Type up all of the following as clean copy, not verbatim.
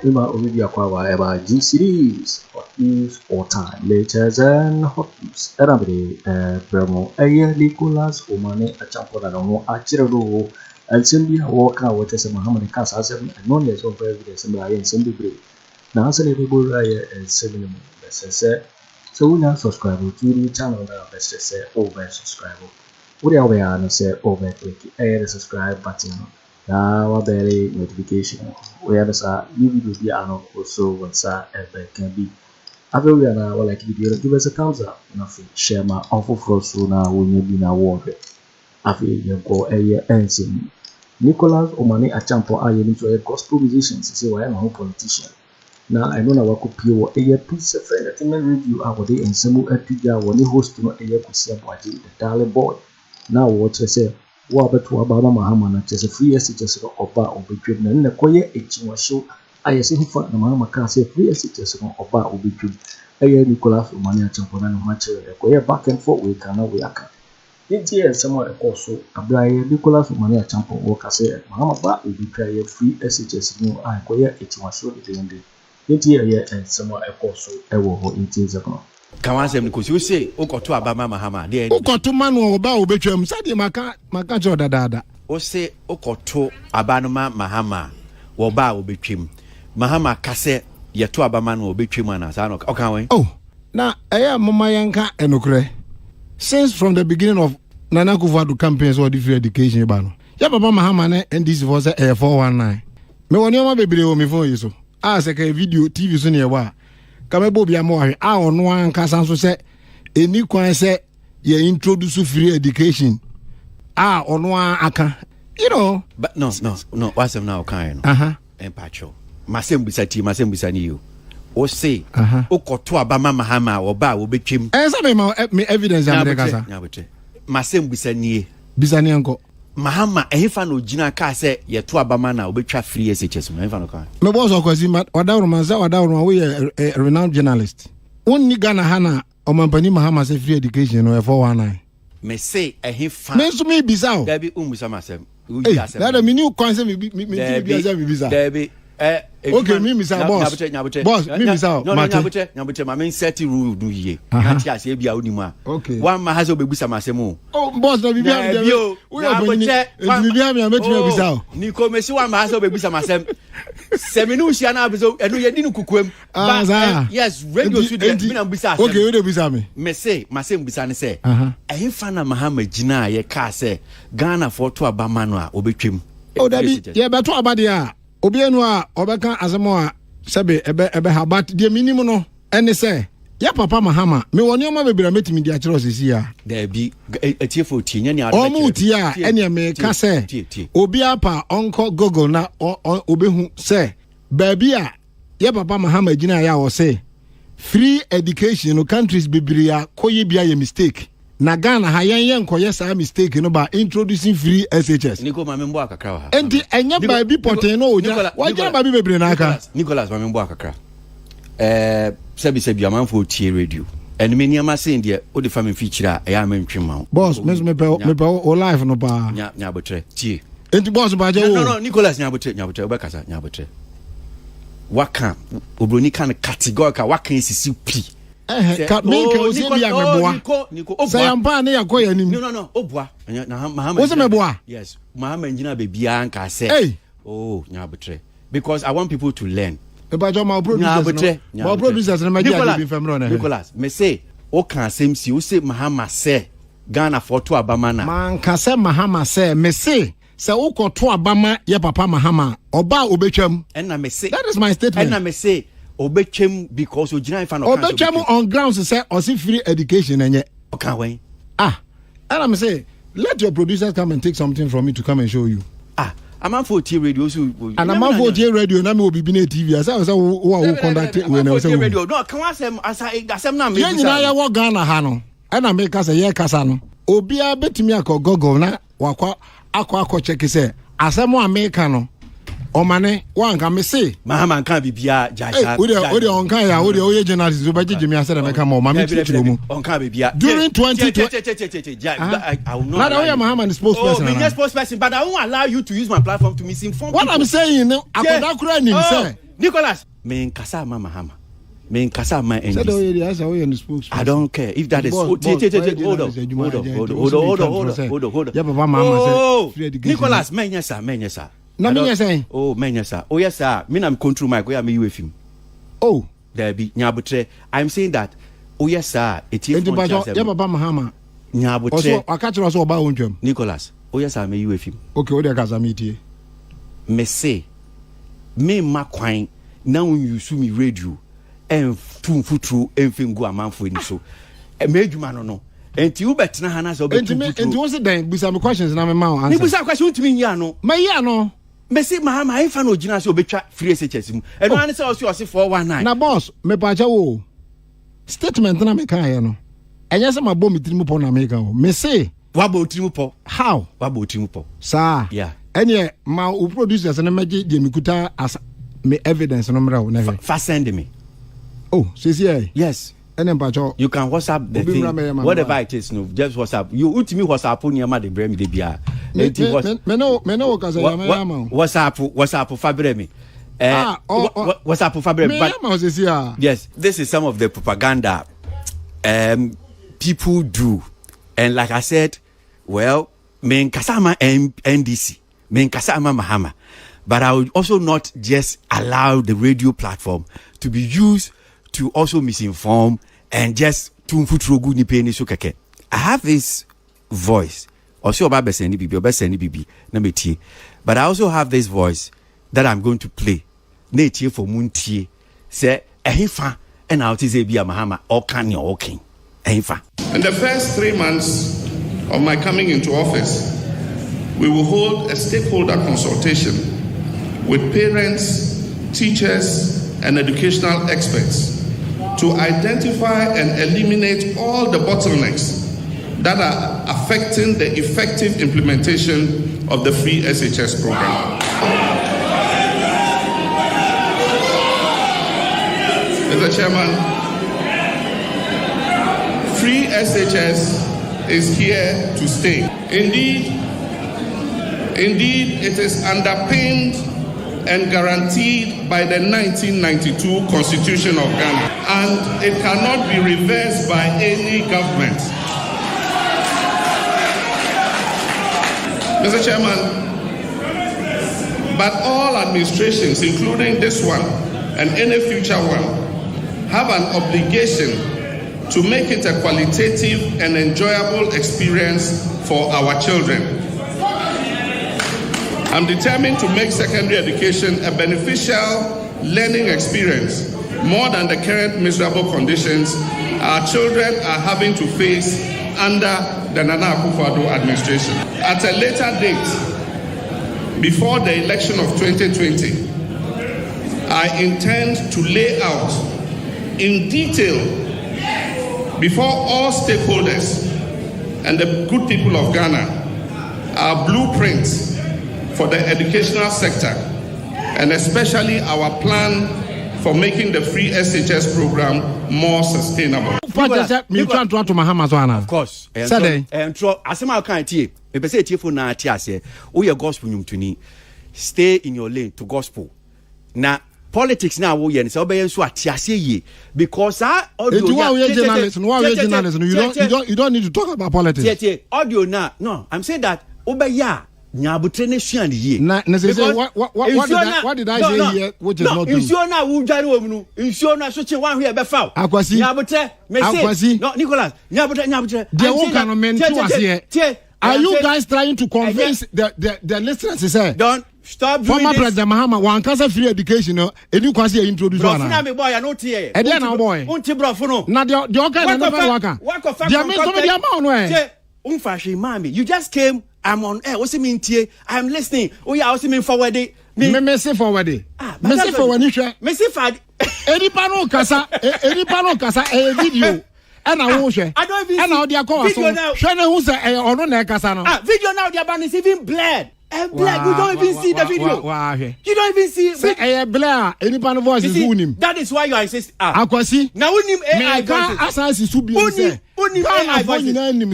Ima Olivia Kwawa about G series, hot news, all time, latest and hot news. Everybody, Bremo, Nicholas Omane, Acheampong, Acheampong, and Sammy walk out with some Mahama Casa, and non as of evidence and I and Sammy Bray. Now, Senator and 7 said. So we now subscribe to the channel that best say over subscribe. We are aware and say over click the subscribe button. Now our daily notification. We have a new video also once ever can be. After we are now like video, give us a thumbs up. Nothing share my awful for so now when you be now warned. Afriyie you go a year ends. Nicholas Omane Acheampong are into a gospel musicians. Say why I'm a politician. Now I know na wako pio a piece of entertainment review our day and some atuja when host no a kusia Boakye the darling boy. Now what say what about Mahama na chese free SHS oba obetwem na nne koye echinwa show ayese hifa na Mahama ka say free SHS oba obetwem eye Nicholas Omane Acheampong na no mache koye back and forth we kana we aka yeti some e course abraye Nicholas Omane Acheampong wo ka say Mahama ba obetwa free SHS no ay koye echinwa show de ndende here and somewhere a course ewo in Tizako. Kawansem because you say Okoto Abama Mahama. Okoto Manu Oba Obetwem Sadi Maka Dada. O say Okoto Abanuma Mahama Woba Obetwem. Mahama Kase Yeto Abamanu Obetwem Anas. Okay. Oh, now I am Mama Yanka Enokre. Since from the beginning of Nana Akufo-Addo campaigns or the free education bano. Ya Baba Mahama and this was a 419. Me woni o ma bebre o me phone yiso. As a video TV so near wa kamebo bia mo ahwe a ono ankasa so se eni kwan se ye introduce free education a ono aka you know but no what's them now kind empacho masem bisani you o say Okoto Abama Mahama oba obetwem me evidence am dey kasa masem bisani anko Mahama ehifa no jina ka se yeto Abama na obetwa free SHS no ehifa no ka me boss okwasi wadawroma we a renowned journalist onni Ghana hana omampani Mahama se free education no 419 me say ehifa me so me bizao dabi umusa masem that me new concept me bizao dabi okay me misa boss me misa nyabuche ma men set rule no ye ati ase bia onima okay one ma has obebusa masem oh boss na bibia me bibia me ametumi bisa niko mesi one ma has obebusa masem seminu hia na abezo enu ye dinu kukuem yes radio student me na bisa asem okay we dey bisa me say masem bisa ne say ehfa na Mahama gina ye ka say Ghana for to Abama no a obetwem oh dabi ye beto abade a obienu a obeka asemo a sebe ebe habat de minimum no ene say ya papa Mahama me woni o ma bebira metimi di akere osisi a da bi etiefo tienya ne adọ o mu ti a ene me ka say obi apa onko Google na obehu say baby a ya papa Mahama gina ya o say free education no countries bebira koye bia ye mistake na Ghana ha yen koye sa mistake no ba introducing free SHS niko mamembo akakra wa enti enye ba bi poten no oja wajira ba bi bebre na aka Nicholas mamembo akakra sebi amanfo tie radio and me niama say de o de family feature e ya mentwe ma boss me pe o live no ba nya botre tie enti boss ba je wo no Nicholas nya botre obekasa nya botre waka obroni kan categorical waka sisi pi ka make o se bia meboa say ampa na yakoya nim no obua na Mahama o se meboa yes Mahama engineer be bia nka say oh nya botre because I want people to learn about my producers na media be famro na Nicholas me say o kan asem si o say Mahama say Ghana for to Abama na man ka say Mahama say me say Okoto Abama ye papa Mahama oba obetwam and na me say that is my statement and na me say obetwam because ojina ifa no obetwam on grounds say o see free education enye okay when and I'm say let your producers come and take something from me to come and show you I'm for T radio so and I'm for T radio na me obi bi na TV as I say who conduct we na say radio no kan asem na me bisa ya wo Ghana ha no and I make us ye kasa no obi a betimi akọ Google na wakwa akọ check say asem America no Omane wanka me say Mahama nka bibia jaja we dey onka ya we dey oye journalist so baje jimi ase na make am ma me titiro mu onka bibia during 2020 I will not allow Mahama the spokesperson spokesperson but I won't allow you to use my platform to misinform what people. I'm saying no akoda kura nim say Nicholas, me nkasa ma Mahama. Me nkasa ma NDC. I don't care if that is. Hold on. Nicholas, menyesa. Na me say. Oh, menyesa. Oh yes sir. Me na control mic. We am you with him. Oh, there be nyabutre. I'm saying that. Oh yes sir. It is. Papa Mahama. Nyabutre. Also, I catch you also about him. Nicholas. Oh yes sir. Me you with him. Okay, what dey kasa me tie. Me say. Me makwan na use me radio. En futru enfengu amanfo ni so. Me adwuma no. Enti u betena ha na so betu. Enti wo se dan bisa me questions na me ma answer. Ni bisa question ntimi nya no. Ma ya no. Me say Mahama e fa no gina so obetwa free SHS mu. Eno an say o 419. Na boss, me pa cha wo. Statement na me kan ye no. Enye se ma bo me tirimu po na me kan wo. Me say wa bo tirimu po. How? Wa bo tirimu po. Sir. Yeah. Enye ma o producers na meje je me kuta as me evidence no mra wo na. Fa send me. Oh, see. Yes. You can WhatsApp the thing, whatever it is, no, just WhatsApp. You ultimately WhatsApp on your mother, Bremi de Bia. WhatsApp Fabremi. WhatsApp Fabremi. Yes, this is some of the propaganda people do. And like I said, well, men kasama NDC, men kasama Mahama. But I would also not just allow the radio platform to be used to also misinform and just tumfutrogu ni peni so keke. I have this voice. Also about beseni bibi na metie. But I also have this voice that I'm going to play. Na tie for muntie. Say ehifa and out is ebia Mahama or can you king. Ehifa. In the first 3 months of my coming into office, we will hold a stakeholder consultation with parents, teachers, and educational experts to identify and eliminate all the bottlenecks that are affecting the effective implementation of the free SHS program. Mr. Chairman, free SHS is here to stay. Indeed, it is underpinned and guaranteed by the 1992 Constitution of Ghana, and it cannot be reversed by any government. Mr. Chairman, but all administrations, including this one and any future one, have an obligation to make it a qualitative and enjoyable experience for our children. I'm determined to make secondary education a beneficial learning experience more than the current miserable conditions our children are having to face under the Nana Akufo-Addo administration. At a later date, before the election of 2020, I intend to lay out in detail before all stakeholders and the good people of Ghana our blueprints for the educational sector, and especially our plan for making the free SHS program more sustainable. Of course. Asema kan tie. Me pese tie fo na tie ase. O ye gospel nyumtuni. Stay in your lane to gospel. Na politics na wo ye ne se obeye nso atiase ye because audio you don't need to talk about politics. Audio na no, I'm saying that obeya nyabutre ne suan ye. Na say what did I say here which is not true? Insure na wo dware wo mu. Insure na so che wan hwe be fa. Akwasi. Nyabutre me say. No, Nicholas, nyabutre. They won't can men to us here. Are you guys trying to convince the listeners say? Don't stop doing former this. President Mahama wan kasa free education no enu kwase introduce one. Bro, me boy, I no tie. E dey na boy. Unti bro no. Na the okay na never waka. Dia mean some dia ma no eh. Unfashi mami, you just came. I'm on air. What's it mean tie? I'm listening. Oh yeah, what's it mean forward? Me say forward. Me say forward ni hwe. Me say fad. Enipa no kasa e video. And I won't share. I don't even see. And now they are calling. Video now. Who's or no nekasano. Video now. Their band is even blurred. And black. You don't even see the video. You don't even see. Say blur. Any pan voice is him. That is why you insist. Akwasi. Now we name AI. Asas is to be. Only AI voices.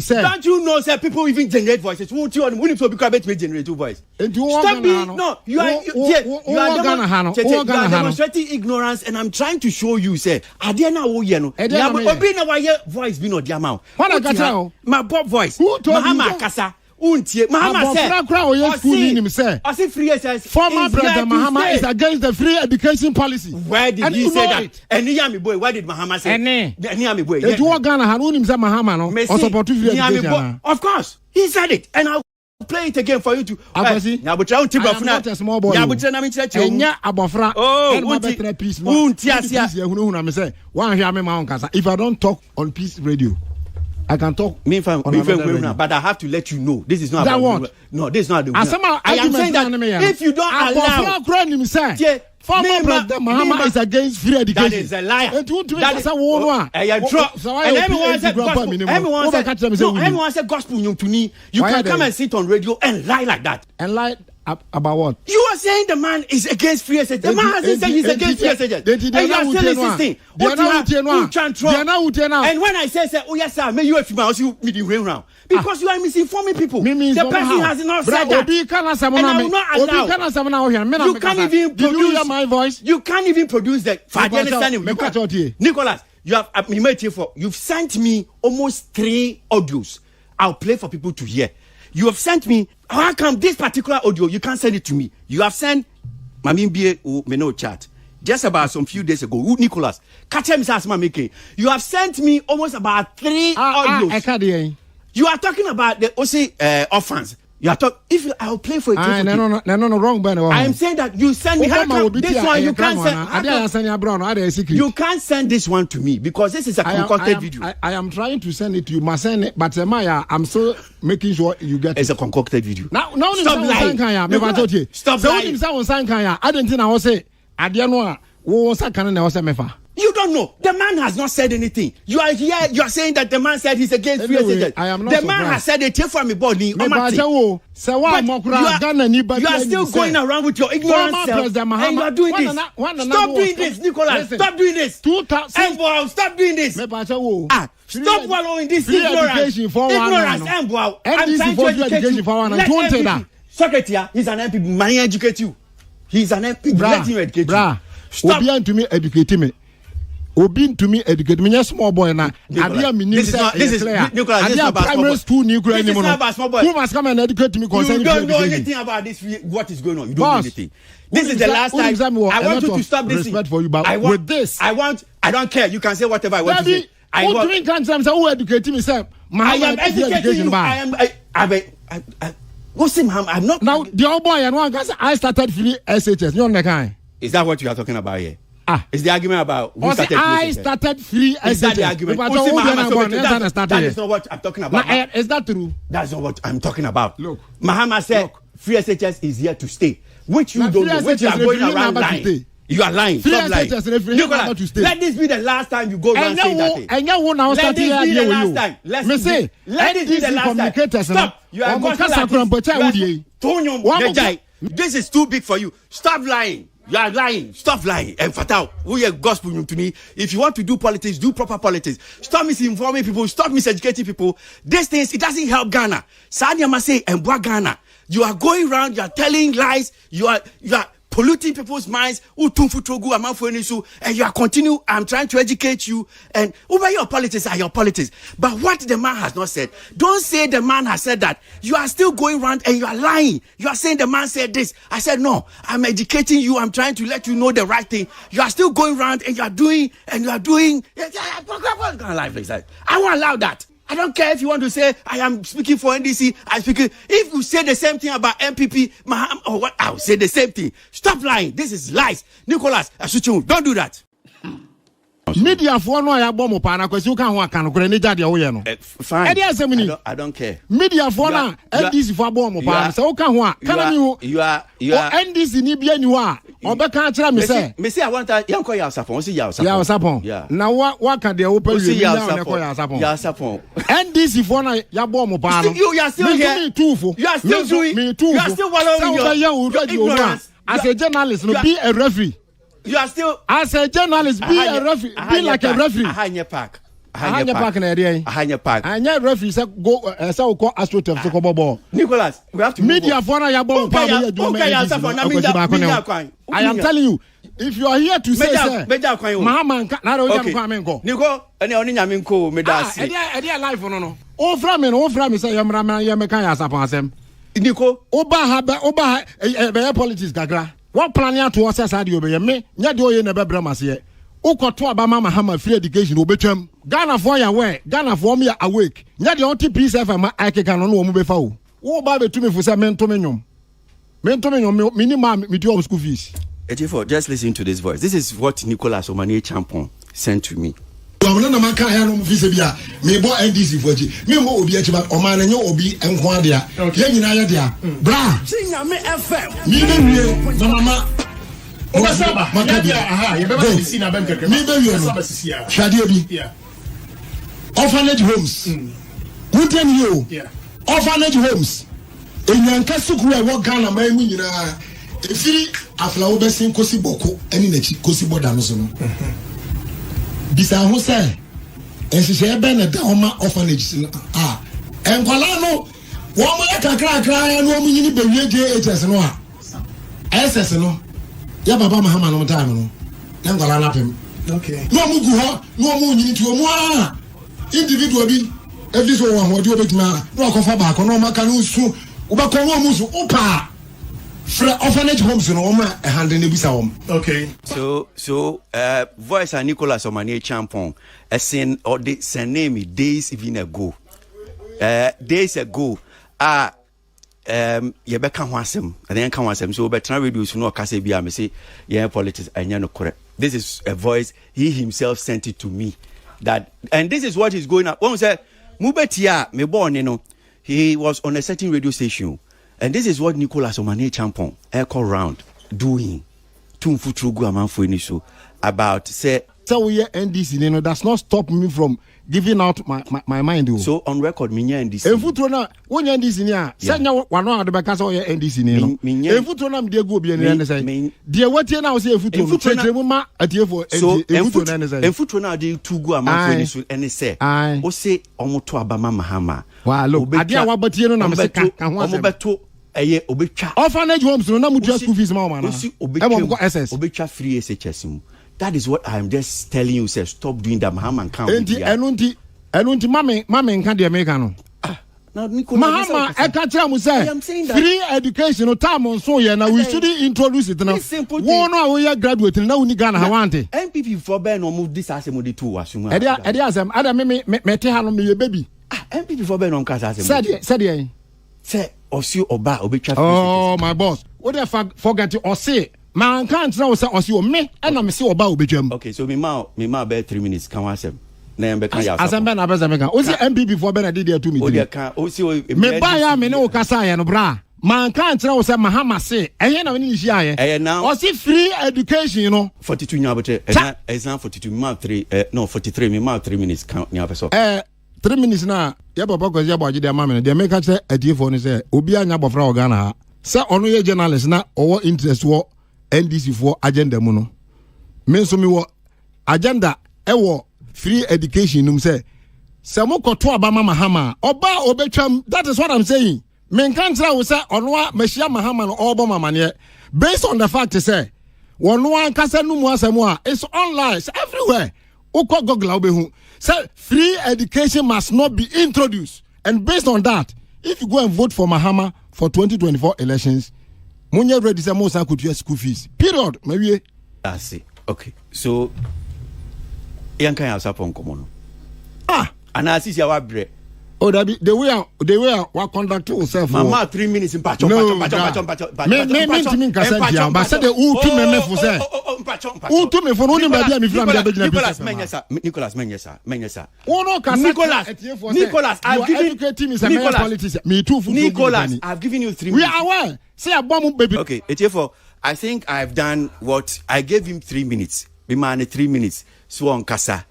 Don't you know, sir, people even generate voices. We need to be able to generate two voices. Stop being, no, you are demonstrating ignorance, and I'm trying to show you, sir. I didn't know, you know. Voice be not the amount. My Bob voice. Mahama Kasa. Mahama said, former President Mahama is against the free education policy. Where did he say that? And Niami boy, why did Mahama say? Niami boy. Of course, he said it, and I'll play it again for you to. I am not a small boy. If I don't talk on Peace Radio, I can talk. But I have to let you know this is not that about what? No, this is not the I am saying that if you don't allow former President Mahama is against free education. That is a liar. That is and everyone said gospel to me. You can come and sit on radio and lie like that. And lie about what? You are saying the man is against free SHS. The man hasn't said he's against free SHS. And you are still insisting. And when I say, oh yes sir, may you have you meeting around. Because you are misinforming people. The person has not said that. And I will not allow. You can't even produce my voice. You can't even produce that. For the understanding. Nicholas, you've sent me almost 3 audios. I'll play for people to hear. You have sent me. How come this particular audio you can't send it to me? You have sent Mamimbi Meno chat just about some few days ago. Nicholas, catch him making. You have sent me almost about 3 audios. You are talking about the OC orphans. You are talking. If I'll play for it. No, wrong, man. I am saying that you send me. How come this one you can't send? You can't send this one to me because this is a concocted video. I am trying to send it to you. Must send it, but Maya, I'm still making sure you get it. It's a concocted video. Now, stop lying. Stop lying. I didn't think I was say. I didn't know. What was I You don't know. The man has not said anything. You are here. You are saying that the man said he's against free SHS. I am not the man has said it from me body. You are still going around with your ignorance self, and you are doing this. Stop doing this, Nicholas. Stop doing this. Stop doing this. Stop wallowing this ignorance. Ignorance. I'm trying to educate you. Secretary, he's an MP. May I educate you? He's an MP. Let him educate you. Stop. To me, educate me. To me, educate me. Small boy now. This is primary school nuclear. Who must come and educate me? You don't know anything about this. What is going on? You don't know anything. This is the last time. I want you to stop this. Respect for you, but with this, I don't care. You can say whatever I want to say. Who educating me? I am educating you. I'm not. Now the old boy and one guy I started free SHS. You're the guy. Is that what you are talking about here? Is the argument about who started I started free SHS? Is that the argument? That is not what I'm talking about. Is that true? That's not what I'm talking about. Look, Mahama said free SHS is here to stay, which you don't know, which you are going around lying. You are lying. Stop lying. Nicholas, let this be the last time you go around saying that thing. Let this be the last time. Let this be the last time. Stop. You are going This is too big for you. Stop lying. You are lying. Stop lying. And Fatah, we are gospel to me. If you want to do politics, do proper politics. Stop misinforming people. Stop miseducating people. These things, it doesn't help Ghana. Sadia Masay and Boa Ghana. You are going around. You are telling lies. You are polluting people's minds. And you are continuing. I'm trying to educate you. And over your politics are your politics. But what the man has not said, don't say the man has said that. You are still going around and you are lying. You are saying the man said this. I said, no, I'm educating you. I'm trying to let you know the right thing. You are still going around and you are doing. I won't allow that. I don't care if you want to say I am speaking for NDC. If you say the same thing about MPP, Mahama, or what, I'll say the same thing. Stop lying. This is lies. Nicholas, don't do that. Media for no ya bomb pana kwesi u kan ho aka no kure ni jade wo ye no. Fine. I don't care. Media for na NDC for bomb pana se u kan ho a kana mi ho. You are NDC ni bia ni ho a obeka kira me say. Me say I want yanko ya sapon. See ya sapon. Ya sapon. Yeah. Na wa kan de wo pa wi ya sapon. Ya sapon. NDC for na ya bomb pana. You are still here. You are still doing. You are still wallowing your ignorance. As a journalist, no be a referee. You are still as a journalist, be a referee, be like a referee. Ahanye Park. Ahanya Park na area. Ahanya Park. Anya referee say go say go AstroTurf to go ball. Nicholas, we have to media for na ya ball. I am telling you, if you are here to say Mahama na ro jam kwa menko. Nico, ene oni nyame nko me da se. Ede life no. O fra me say yamra ya me kan ya sapon asem. Nico, oba be politics gagra. What plan ya to us as adio be me? Nya de oye na be bramase. Ukoto abama Mahama free education obetwam. Ghana for ya we, Ghana for me awake. Nya de onti peace FM akeka no no mu befa wo. Wo ba betumi fu se mento menyom. Minimum medium school fees. Ejifo, just listen to this voice. This is what Nicholas Omane Acheampong sent to me. Me bo NDC for ji. Me mo obi achiba Omane nyo obi enko ade a. Ye nyina ye de a. Bra. Sinyame FM. Mi be wie na mama. Obasaba. Aha, ye be ba si na bem keke. Mi be wie no. Shade obi. Yeah. Orphanage homes. Who tell you? Yeah. Orphanage homes. Enyanka suku e wo Ghana ma emu nyina. Efiri afla wo besin kosi boko eni na chi kosi boda no so no. Bisa ho say ensise ebe na da homa orphanage no enkwala no wo mo kakra no mo nyini bewie JHS no a SS no ya baba Mahama no time no enkwala na pem okay no mo gu ho no mo nyini tu mo individual bi every so one wodi obetima no akofa ba ko no maka no su ubakọ no mo su opa orphanage homes no ma handle ne bisa wom. Okay. So voice and Nicholas Omane Acheampong seen or the name days even ago. Days ago ye be kan ho asem. And then kan ho asem so be try radio so no kase bia me say yeah politics anya no correct. This is a voice he himself sent it to me that and this is what is going on. One say mubetia me born no he was on a certain radio station. And this is what Nicholas Omane Acheampong echo round doing. Tumfutrugu amanfo so about say we NDC no does not stop me from giving out my mind. So on record minya NDC. Efutro na wonya NDC ni a senya wano ade beka say NDC ni no. Efutro na mde gu obi ni say. De watie na say efutro no tretremu ma atiefo efutro na say. Efutro na de tugu amanfo so ene say. O say omoto abama Mahama. Wa look ade a wabatie no na me seka ka ho asem. Omobeto eye obetwa orphanage homes no na mutua school fees ma o ma na. Obetwa free SHS mu. That is what I am just telling you, sir. Stop doing that, Mahama and count. Enunti, mame nka de America no. Now, Nicholas, Mahama, I can't tell you, say free education, no time on so yeah. Now we shouldn't introduce it now. One hour we are graduating now. We Ghana Hawante. MPP for Ben or move this as a modi two assume. Edia asem. Ada me hano me baby. MPP for Ben on casa. Said say Osi Oba Obicha. Oh my boss. What the fuck forget to Osi? Man can't now say Osi me and I'm see Oba Obijam. Okay, so me ma be 3 minutes. Can I say? Na be kan ya. Asem ben abeza me kan. Osi MPP for Ben did there 2 minutes. Odia kan Osi me buy ya me no kasa ya no bra. Man can't now say Mahama say eye na we ni ya ye. Now Osi free education you know. 42 nyabote. Exam 42 me ma 3 no 43 me ma 3 minutes kan nya peso. 3 minutes na ya papa ko ya boaje de amame de make say atiefo ni say obi anya bofra Ghana ha say ono ye journalist na owo interest wo NDC for agenda mu no me so me wo agenda e wo free education num say mo koto abama Mahama oba obetwam. That is what I'm saying. Me kan try wo say ono a machia Mahama no obo mamane based on the fact say wono an kasa num asemu a it's online, it's everywhere. Uko Google obehu say free education must not be introduced, and based on that, if you go and vote for Mahama for 2024 elections, munye ready say mo san kutua school fees. Period. Maybe. I see. Okay. So yan kan ya sapon komo no. And I see ya wa bre. Oh, that be the way we conduct yourself. Mama 3 minutes in pacho. Me kasenti but say the who to me for say. Who to me for only baby me from the Nicholas Menyesa. Ono kasenti Nicholas, I've given me too for Nicholas, I've given you 3 minutes. We are aware. Say a bomb baby. Okay, Etiefo, I think I've done what I gave him 3 minutes. Be man 3 minutes. So on kasa.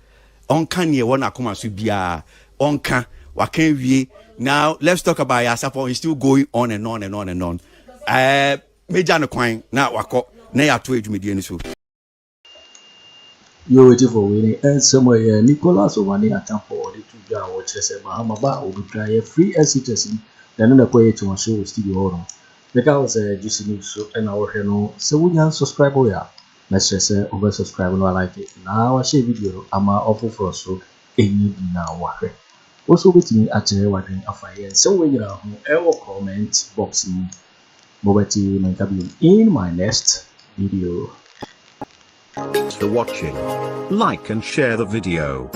On kan ye wona akoma so bia. On kan now let's talk about Acheampong. He's still going on and on and on and on. Major no kwan na wako na ya to edwumedie ni so. You're waiting for winning and somewhere Nicholas Omane Acheampong the two guys watches Mahama will be trying free citizen. Then the way to show studio on. The guy was a juicy news and our channel. So we can subscribe. Let's just say over subscribe and I like it. Now I share video. I'm awful for so any now worry. Also with me at the wedding Afriyie. So we are comment box in in my next video. Thanks for watching. Like and share the video.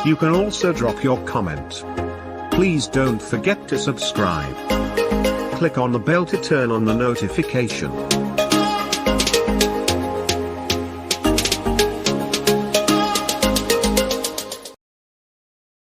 You can also drop your comment. Please don't forget to subscribe. Click on the bell to turn on the notification.